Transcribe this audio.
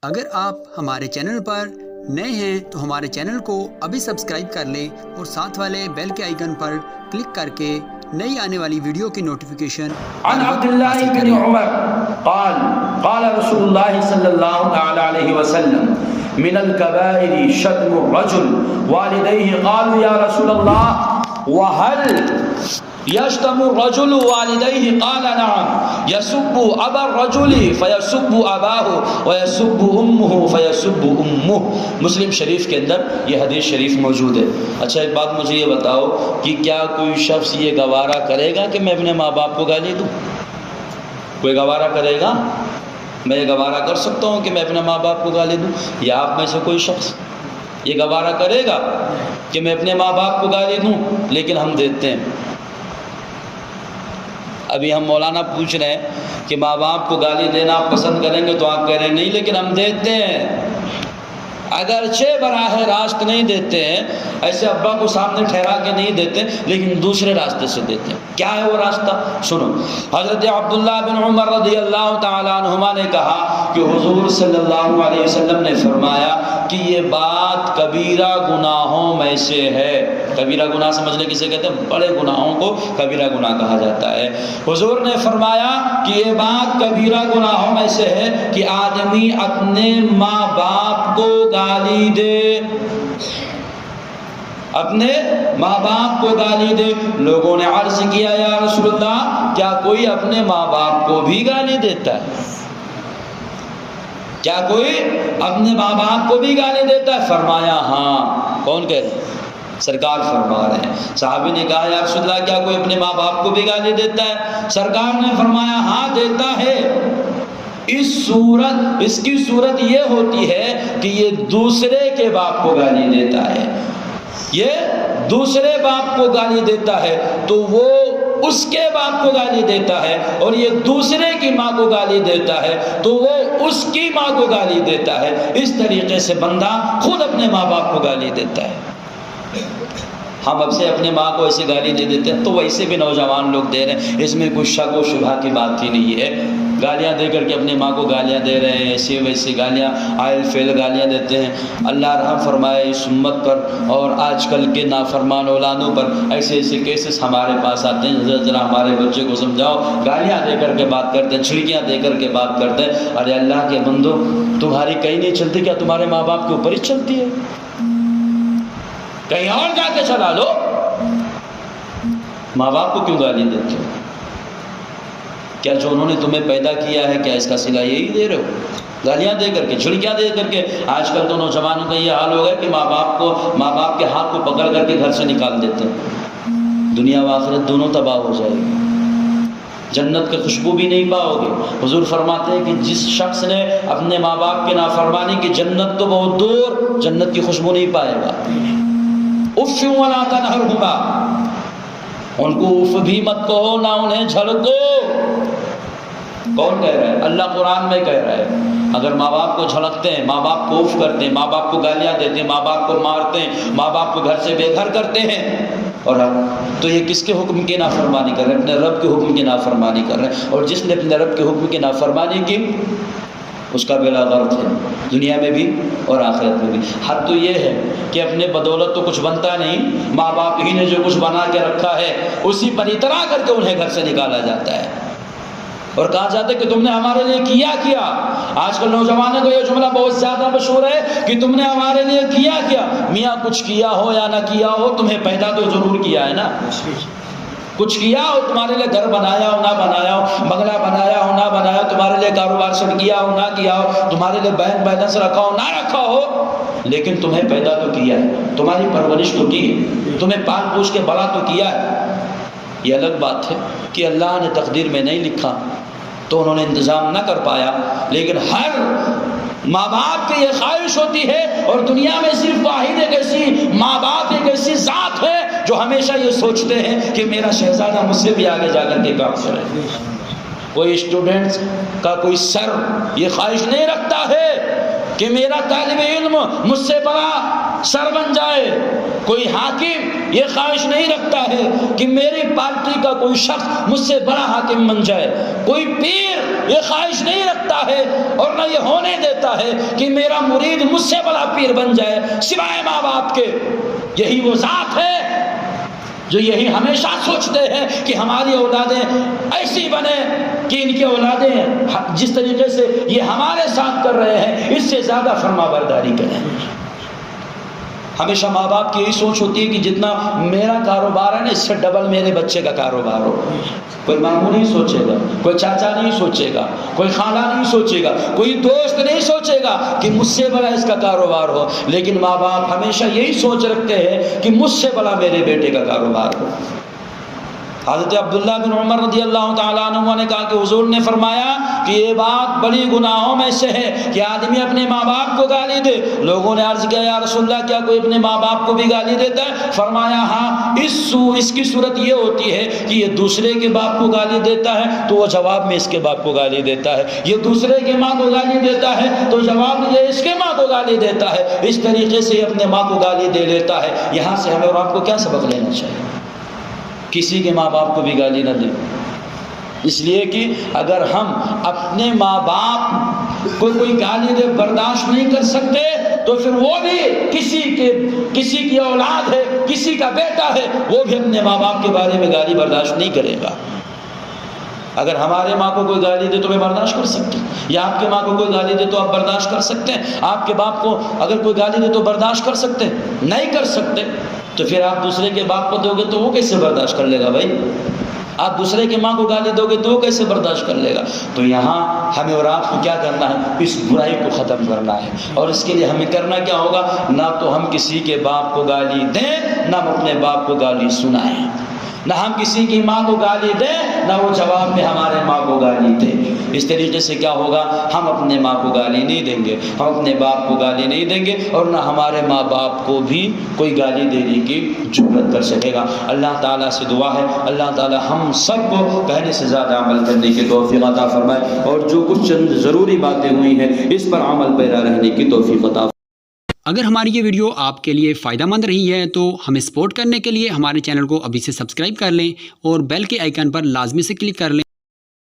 اگر آپ ہمارے چینل پر نئے ہیں تو ہمارے چینل کو ابھی سبسکرائب کر لیں اور ساتھ والے بیل کے آئیکن پر کلک کر کے نئی آنے والی ویڈیو کی نوٹیفیکیشن عن عبداللہ بن عمر قال قال رسول اللہ صلی اللہ تعالی علیہ وسلم من الكبائر شتم الرجل والديه قالوا یا رسول اللہ وهل يشتم الرجل والديه قال نعم يسب أبا الرجل فيسب أباه ويسب أمه فيسب أمه. مسلم شریف کے اندر یہ حدیث شریف موجود ہے. اچھا ایک بات مجھے یہ بتاؤ کہ کیا کوئی شخص یہ گوارا کرے گا کہ میں اپنے ماں باپ کو گالی دوں؟ کوئی گوارا کرے گا؟ میں یہ گوارا کر سکتا ہوں کہ میں اپنے ماں باپ کو گالی دوں؟ یا آپ میں سے کوئی شخص یہ گوارا کرے گا کہ میں اپنے ماں باپ کو گالی دوں؟ لیکن ہم دیتے ہیں. ابھی ہم مولانا پوچھ رہے ہیں کہ ماں باپ کو گالی دینا آپ پسند کریں گے تو آپ کہہ رہے ہیں نہیں، لیکن ہم دیتے ہیں. اگرچہ براہ راست نہیں دیتے ہیں، ایسے ابا کو سامنے ٹھہرا کے نہیں دیتے، لیکن دوسرے راستے سے دیتے ہیں. کیا ہے وہ راستہ؟ سنو. حضرت عبداللہ بن عمر رضی اللہ تعالیٰ عنہما نے کہا کہ حضور صلی اللہ علیہ وسلم نے فرمایا کہ یہ بات کبیرہ گناہوں میں سے ہے. کبیرہ گناہ سمجھنے کسے کہتے ہیں؟ بڑے گناہوں کو کبیرہ گناہ کہا جاتا ہے. حضور نے فرمایا کہ یہ بات کبیرہ گناہوں میں سے ہے کہ آدمی اپنے ماں باپ کو گالی دے، اپنے ماں باپ کو گالی دے. لوگوں نے عرض کیا یا رسول اللہ کیا کوئی اپنے ماں باپ کو بھی گالی دیتا ہے؟ کیا کوئی اپنے ماں باپ کو بھی گالی دیتا ہے؟ فرمایا ہاں. کون کہہ رہے ہیں؟ سرکار فرما رہے ہیں. صحابی نے کہا یا رسول اللہ کیا کوئی اپنے ماں باپ کو بھی گالی دیتا ہے؟ سرکار نے فرمایا ہاں دیتا ہے. اس کی صورت یہ ہوتی ہے کہ یہ دوسرے کے باپ کو گالی دیتا ہے. یہ دوسرے باپ کو گالی دیتا ہے تو وہ اس کے باپ کو گالی دیتا ہے، اور یہ دوسرے کی ماں کو گالی دیتا ہے تو وہ اس کی ماں کو گالی دیتا ہے. اس طریقے سے بندہ خود اپنے ماں باپ کو گالی دیتا ہے. ہم اب سے اپنے ماں کو ایسے گالی دے دیتے ہیں تو ویسے بھی نوجوان لوگ دے رہے ہیں، اس میں کوئی شک و شبہ کی بات ہی نہیں ہے. گالیاں دے کر کے اپنے ماں کو گالیاں دے رہے ہیں، ایسی ویسی گالیاں آئل فیل گالیاں دیتے ہیں. اللہ رحم فرمائے اس امت پر اور آج کل کے نافرمان اولادوں پر. ایسے ایسے کیسز ہمارے پاس آتے ہیں، ذرا ہمارے بچے کو سمجھاؤ. گالیاں دے کر کے بات کرتے ہیں، چھڑکیاں دے کر کے بات کرتے ہیں. ارے اللہ کے بندو تمہاری کہیں نہیں چلتی کیا تمہارے ماں باپ کے اوپر ہی چلتی ہے؟ کہیں اور جا کے چلا لو. ماں باپ کو کیوں گالی دیتے ہو؟ کیا جو انہوں نے تمہیں پیدا کیا ہے کیا اس کا صلہ یہی دے رہے ہو؟ گالیاں دے کر کے، جھڑکیاں دے کر کے. آج کل تو نوجوانوں کا یہ حال ہو گیا کہ ماں باپ کے ہاتھ کو پکڑ کر کے گھر سے نکال دیتے ہیں. دنیا و آخرت دونوں تباہ ہو جائے گی، جنت کی خوشبو بھی نہیں پاؤ گے. حضور فرماتے ہیں کہ جس شخص نے اپنے ماں باپ کی نافرمانی کی جنت تو بہت دور، جنت کی خوشبو نہیں پائے گا. اف ولا تنہرہما، ان کو اف بھی مت کہو نہ انہیں جھڑکو. کون کہہ رہا ہے؟ اللہ قرآن میں کہہ رہا ہے. اگر ماں باپ کو جھڑکتے ہیں، ماں باپ کو اف کرتے ہیں، ماں باپ کو گالیاں دیتے ہیں، ماں باپ کو مارتے ہیں، ماں باپ کو گھر سے بے گھر کرتے ہیں، اور تو یہ کس کے حکم کی نافرمانی کر رہے ہیں؟ اپنے رب کے حکم کی نافرمانی کر رہے ہیں. اور جس نے اپنے رب کے حکم کی نافرمانی کی اس کا بیڑا غرق ہے، دنیا میں بھی اور آخرت میں بھی. حد تو یہ ہے کہ اپنے بدولت تو کچھ بنتا نہیں، ماں باپ ہی نے جو کچھ بنا کے رکھا ہے اسی پر اترا کر کے انہیں گھر سے نکالا جاتا ہے اور کہا جاتا ہے کہ تم نے ہمارے لیے کیا. آج کل نوجوانوں کو یہ جملہ بہت زیادہ مشہور ہے کہ تم نے ہمارے لیے کیا. میاں کچھ کیا ہو یا نہ کیا ہو، تمہیں پیدا تو ضرور کیا ہے نا. کچھ کیا ہو، تمہارے لیے گھر بنایا ہو نہ بنایا ہو، بنگلہ بنایا ہو نہ بنایا ہو، تمہارے لیے کاروبار سیٹ کیا ہو نہ کیا ہو، تمہارے لیے بینک بیلنس رکھا ہو نہ رکھا ہو، لیکن تمہیں پیدا تو کیا ہے، تمہاری پرورش تو کی ہے، تمہیں پال پوچھ کے بڑا تو کیا ہے. یہ الگ بات ہے کہ اللہ نے تقدیر میں نہیں لکھا تو انہوں نے انتظام نہ کر پایا. لیکن ہر ماں باپ کی یہ خواہش ہوتی ہے، اور دنیا میں صرف واحد ایک ایسی ماں باپ ایک ایسی ذات ہے جو ہمیشہ یہ سوچتے ہیں کہ میرا شہزادہ مجھ سے بھی آگے جا کر کے کام کرے. کوئی اسٹوڈنٹس کا کوئی سر یہ خواہش نہیں رکھتا ہے کہ میرا طالب علم مجھ سے بڑا سر بن جائے. کوئی حاکم یہ خواہش نہیں رکھتا ہے کہ میری پارٹی کا کوئی شخص مجھ سے بڑا حاکم بن جائے. کوئی پیر یہ خواہش نہیں رکھتا ہے اور نہ یہ ہونے دیتا ہے کہ میرا مرید مجھ سے بڑا پیر بن جائے سوائے ماں باپ کے۔ یہی وہ ذات ہے جو یہی ہمیشہ سوچتے ہیں کہ ہماری اولادیں ایسی بنے کہ ان کی اولادیں جس طریقے سے یہ ہمارے ساتھ کر رہے ہیں اس سے زیادہ فرما برداری کریں۔ ہمیشہ ماں باپ کی یہی سوچ ہوتی ہے کہ جتنا میرا کاروبار ہے نا اس سے ڈبل میرے بچے کا کاروبار ہو۔ کوئی ماموں نہیں سوچے گا، کوئی چاچا نہیں سوچے گا، کوئی خالہ نہیں سوچے گا، کوئی دوست نہیں سوچے گا کہ مجھ سے بڑا اس کا کاروبار ہو، لیکن ماں باپ ہمیشہ یہی سوچ رکھتے ہیں کہ مجھ سے بڑا میرے بیٹے کا کاروبار ہو۔ حضرت عبداللہ بن عمر رضی اللہ تعالیٰ عنہ نے کہا کہ حضور نے فرمایا کہ یہ بات بڑی گناہوں میں سے ہے کہ آدمی اپنے ماں باپ کو گالی دے۔ لوگوں نے عرض کیا یا رسول اللہ کیا کوئی اپنے ماں باپ کو بھی گالی دیتا ہے؟ فرمایا ہاں، اس کی صورت یہ ہوتی ہے کہ یہ دوسرے کے باپ کو گالی دیتا ہے تو وہ جواب میں اس کے باپ کو گالی دیتا ہے، یہ دوسرے کے ماں کو گالی دیتا ہے تو جواب میں یہ اس کے ماں کو گالی دیتا ہے، اس طریقے سے اپنے ماں کو گالی دے لیتا ہے۔ یہاں سے ہمیں اور آپ کو کیا سبق لینا چاہیے؟ کسی کے ماں باپ کو بھی گالی نہ دیں، اس لیے کہ اگر ہم اپنے ماں باپ کو کوئی گالی دے برداشت نہیں کر سکتے تو پھر وہ بھی کسی کی اولاد ہے، کسی کا بیٹا ہے، وہ بھی اپنے ماں باپ کے بارے میں گالی برداشت نہیں کرے گا۔ اگر ہمارے ماں کو کوئی گالی دے تو میں برداشت کر سکتے ہیں، یا آپ کے ماں کو کوئی گالی دے تو آپ برداشت کر سکتے ہیں، آپ کے باپ کو اگر کوئی گالی دے تو برداشت کر سکتے ہیں، نہیں کر سکتے تو پھر آپ دوسرے کے باپ کو دو گے تو وہ کیسے برداشت کر لے گا بھائی؟ آپ دوسرے کے ماں کو گالی دو گے تو وہ کیسے برداشت کر لے گا؟ تو یہاں ہمیں اور آپ کو کیا کرنا ہے؟ اس برائی کو ختم کرنا ہے، اور اس کے لیے ہمیں کرنا کیا ہوگا؟ نہ تو ہم کسی کے باپ کو گالی دیں، نہ ہم اپنے باپ کو گالی سنائیں، نہ ہم کسی کی ماں کو گالی دیں، نہ وہ جواب میں ہمارے ماں کو گالی دیں۔ اس طریقے سے کیا ہوگا؟ ہم اپنے ماں کو گالی نہیں دیں گے، ہم اپنے باپ کو گالی نہیں دیں گے، اور نہ ہمارے ماں باپ کو بھی کوئی گالی دینے کی جرأت کر سکے گا۔ اللہ تعالیٰ سے دعا ہے اللہ تعالیٰ ہم سب کو پہلے سے زیادہ عمل کرنے کی توفیق عطا فرمائے، اور جو کچھ چند ضروری باتیں ہوئی ہیں اس پر عمل پیرا رہنے کی توفیق عطا فرمائے۔ اگر ہماری یہ ویڈیو آپ کے لیے فائدہ مند رہی ہے تو ہمیں سپورٹ کرنے کے لیے ہمارے چینل کو ابھی سے سبسکرائب کر لیں اور بیل کے آئیکن پر لازمی سے کلک کر لیں۔